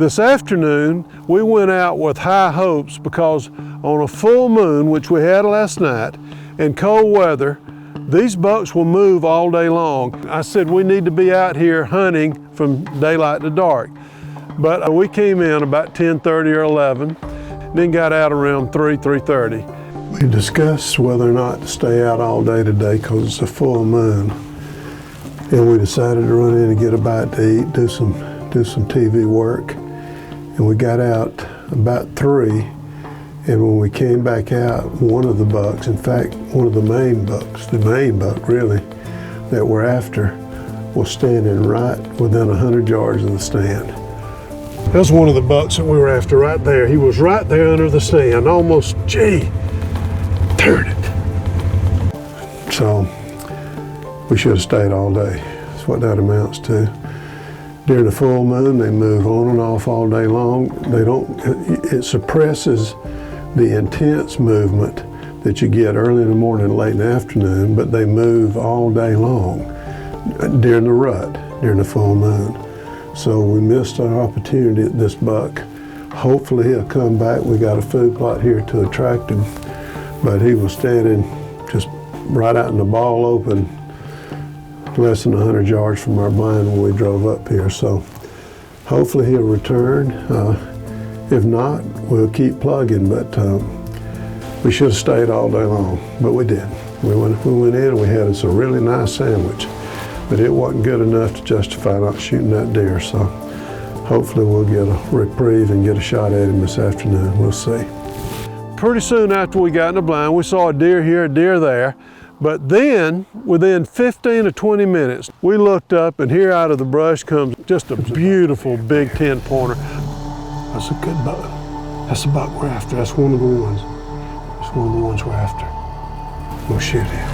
This afternoon, we went out with high hopes because on a full moon, which we had last night, and cold weather, these bucks will move all day long. I said we need to be out here hunting from daylight to dark. But we came in about 10:30 or 11, then got out around 3:30. We discussed whether or not to stay out all day today because it's a full moon. And we decided to run in and get a bite to eat, do some TV work. And we got out about 3, and when we came back out, one of the bucks, in fact, one of the main bucks, the main buck really, that we're after, was standing right within 100 yards of the stand. That's one of the bucks that we were after right there. He was right there under the stand, almost, gee, turn it. So we should have stayed all day. That's what that amounts to. During the full moon, they move on and off all day long. It suppresses the intense movement that you get early in the morning and late in the afternoon, but they move all day long during the rut, during the full moon. So we missed our opportunity at this buck. Hopefully he'll come back. We got a food plot here to attract him, but he was standing just right out in the ball open, less than 100 yards from our blind when we drove up here. So hopefully he'll return. If not, we'll keep plugging, but we should have stayed all day long, but we did. We went in and we had us a really nice sandwich, but it wasn't good enough to justify not shooting that deer. So hopefully we'll get a reprieve and get a shot at him this afternoon. We'll see. Pretty soon after we got in the blind, we saw a deer here, a deer there. But then, within 15 or 20 minutes, we looked up and here out of the brush comes just a beautiful big 10-pointer. That's a good buck. That's the buck we're after. That's one of the ones. That's one of the ones we're after. We'll shoot him.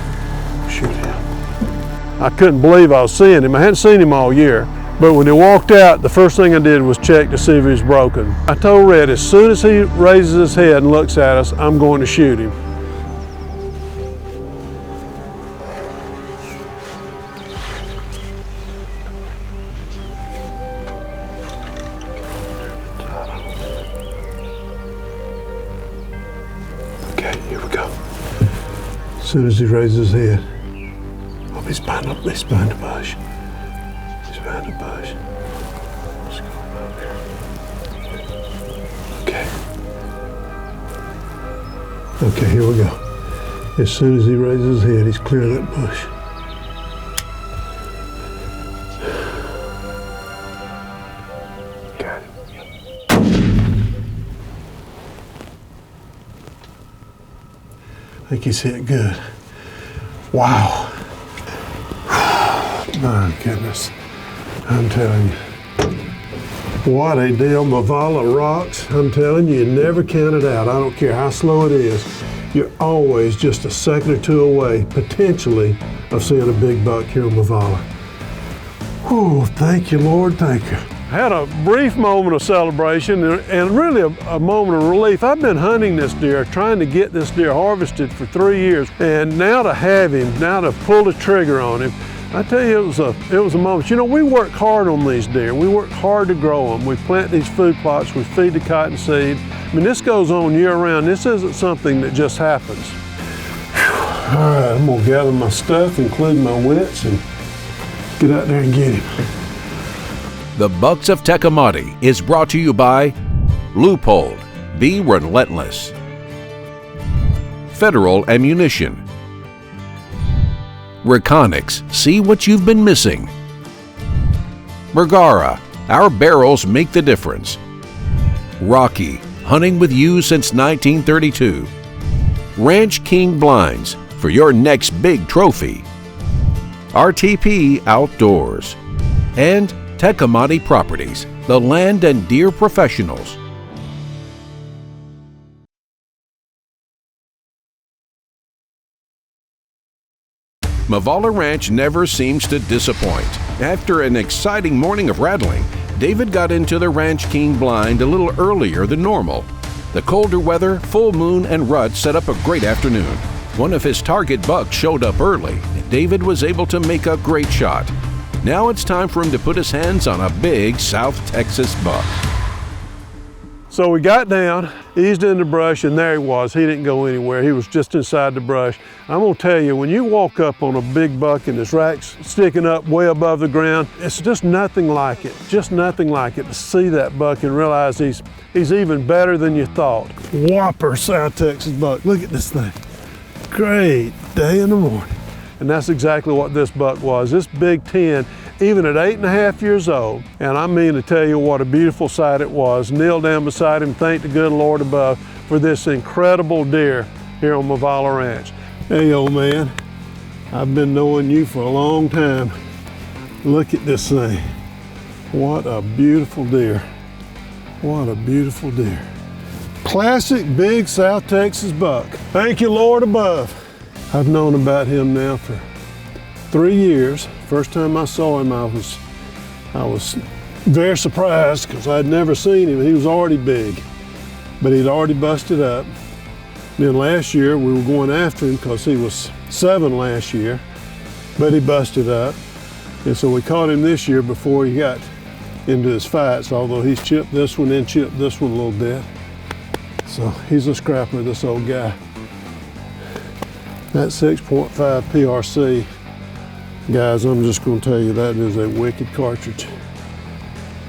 Shoot him. I couldn't believe I was seeing him. I hadn't seen him all year. But when he walked out, the first thing I did was check to see if he was broken. I told Red, as soon as he raises his head and looks at us, I'm going to shoot him. Okay, here we go. As soon as he raises his head, oh, he's behind the bush. He's behind the bush. Let's go up here. Okay. Okay, here we go. As soon as he raises his head, he's clear of that bush. Got it. I think he's hit good. Wow. My goodness. I'm telling you. What a deal. Mavala rocks. I'm telling you, you never count it out. I don't care how slow it is. You're always just a second or two away, potentially, of seeing a big buck here on Mavala. Whew, thank you, Lord, thank you. I had a brief moment of celebration and really a moment of relief. I've been hunting this deer, trying to get this deer harvested for 3 years, and now to have him, now to pull the trigger on him, I tell you, it was a moment. You know, we work hard on these deer. We work hard to grow them. We plant these food plots, we feed the cotton seed. I mean, this goes on year round. This isn't something that just happens. Whew. All right, I'm gonna gather my stuff, including my wits, and get out there and get him. The Bucks of Tecomate is brought to you by Loophole, Be Relentless, Federal Ammunition, Reconics, see what you've been missing, Bergara, our barrels make the difference, Rocky, hunting with you since 1932, Ranch King Blinds, for your next big trophy, RTP Outdoors, and Tecomate Properties, the land and deer professionals. Mavala Ranch never seems to disappoint. After an exciting morning of rattling, David got into the Ranch King blind a little earlier than normal. The colder weather, full moon, and rut set up a great afternoon. One of his target bucks showed up early, and David was able to make a great shot. Now it's time for him to put his hands on a big South Texas buck. So we got down, eased in the brush, and there he was. He didn't go anywhere. He was just inside the brush. I'm gonna tell you, when you walk up on a big buck and his rack's sticking up way above the ground, it's just nothing like it. Just nothing like it to see that buck and realize he's even better than you thought. Whopper South Texas buck. Look at this thing. Great day in the morning. And that's exactly what this buck was. This Big 10, even at 8.5 years old, and I mean to tell you what a beautiful sight it was. Kneel down beside him, thank the good Lord above for this incredible deer here on Mavala Ranch. Hey, old man, I've been knowing you for a long time. Look at this thing. What a beautiful deer. What a beautiful deer. Classic big South Texas buck. Thank you, Lord above. I've known about him now for 3 years. First time I saw him, I was very surprised because I'd never seen him. He was already big, but he'd already busted up. Then last year we were going after him because he was 7 last year, but he busted up. And so we caught him this year before he got into his fights, although he's chipped this one and chipped this one a little bit. So he's a scrapper, this old guy. That 6.5 PRC, guys, I'm just going to tell you that is a wicked cartridge.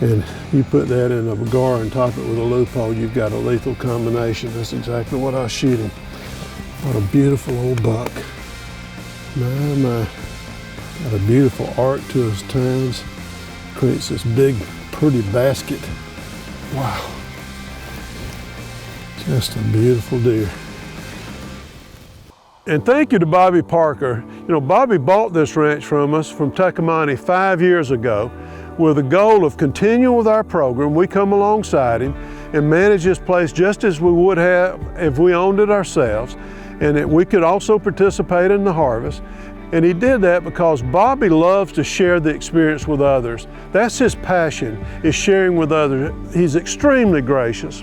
And you put that in a Mavala and top it with a loophole, you've got a lethal combination. That's exactly what I was shooting. What a beautiful old buck. My. Got a beautiful arc to his tines. Creates this big, pretty basket. Wow. Just a beautiful deer. And thank you to Bobby Parker. You know, Bobby bought this ranch from us from Tuckamani 5 years ago with the goal of continuing with our program. We come alongside him and manage this place just as we would have if we owned it ourselves, and that we could also participate in the harvest. And he did that because Bobby loves to share the experience with others. That's his passion, is sharing with others. He's extremely gracious,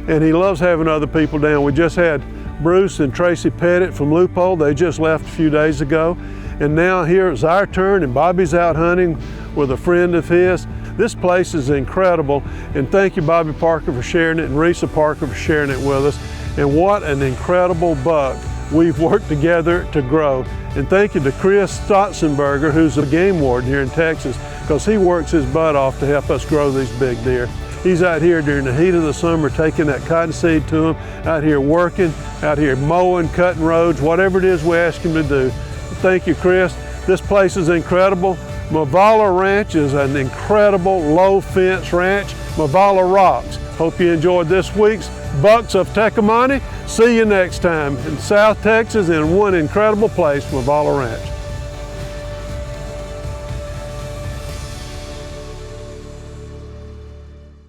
and he loves having other people down. We just had Bruce and Tracy Pettit from Loophole. They just left a few days ago. And now here it's our turn, and Bobby's out hunting with a friend of his. This place is incredible, and thank you, Bobby Parker, for sharing it, and Risa Parker for sharing it with us. And what an incredible buck we've worked together to grow. And thank you to Chris Stotzenberger, who's a game warden here in Texas, because he works his butt off to help us grow these big deer. He's out here during the heat of the summer taking that cottonseed to them, out here working, out here mowing, cutting roads, whatever it is we ask him to do. Thank you, Chris. This place is incredible. Mavala Ranch is an incredible low fence ranch. Mavala rocks. Hope you enjoyed this week's Bucks of Tuckamani. See you next time in South Texas in one incredible place, Mavala Ranch.